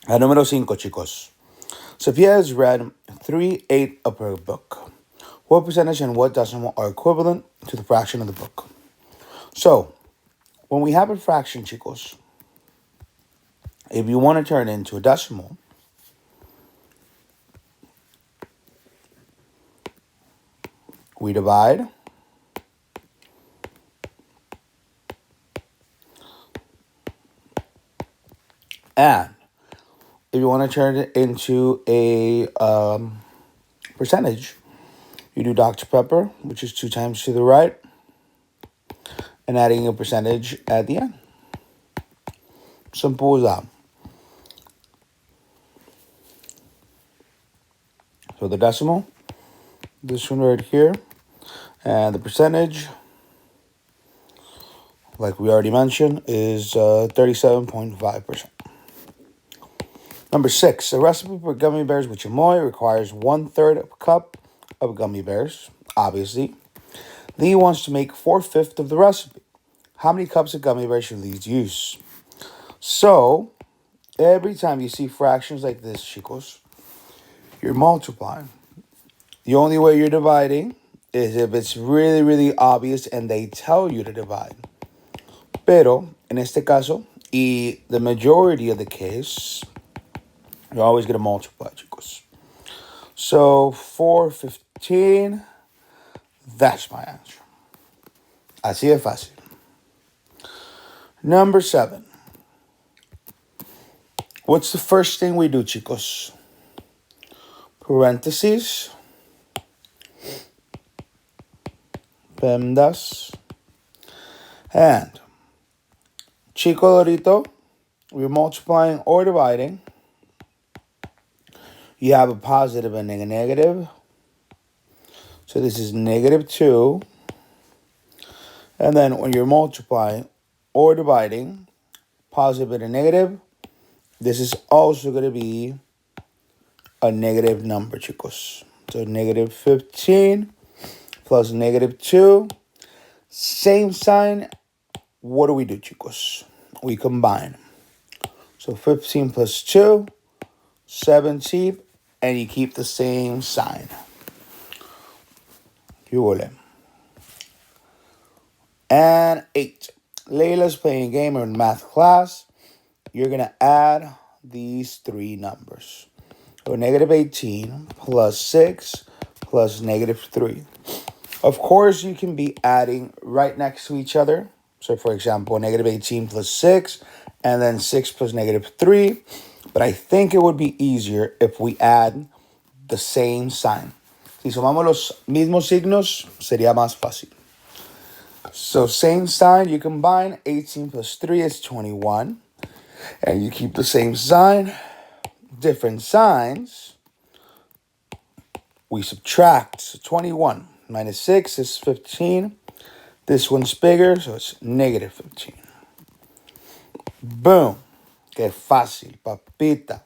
La número 5, chicos. Sophia has read 3/8 of her book. What percentage and what decimal are equivalent to the fraction of the book? So, when we have a fraction, chicos, if you want to turn it into a decimal, we divide. And if you want to turn it into a percentage, you do Dr. Pepper, which is 2 times to the right, and adding a percentage at the end. Simple as that. So the decimal, this one right here, and the percentage, like we already mentioned, is 37.5%. Number 6, a recipe for gummy bears with chamoy requires 1/3 cup of gummy bears, obviously. Lee wants to make 4/5 of the recipe. How many cups of gummy bears should Lee use? So, every time you see fractions like this, chicos, you're multiplying. The only way you're dividing is if it's really, really obvious and they tell you to divide. Pero, en este caso, y the majority of the case, you're always going to multiply, chicos. So, 4/15, that's my answer. Así de fácil. Number 7. What's the first thing we do, chicos? Parentheses. PEMDAS. And Chico Dorito, we're multiplying or dividing. You have a positive and a negative. So this is -2. And then when you're multiplying or dividing, positive and a negative, this is also going to be a negative number, chicos. So -15 plus -2. Same sign. What do we do, chicos? We combine. So 15 plus 2, 17, and you keep the same sign. And 8. Layla's playing a game in math class. You're going to add these 3 numbers. So -18 plus 6 plus -3. Of course, you can be adding right next to each other. So, for example, -18 plus 6, and then 6 plus -3. But I think it would be easier if we add the same sign. Si sumamos los mismos signos, sería más fácil. So, same sign, you combine. 18 plus 3 is 21. And you keep the same sign. Different signs. We subtract. So, 21 minus 6 is 15. This one's bigger, so it's -15. Boom. Qué fácil, papita.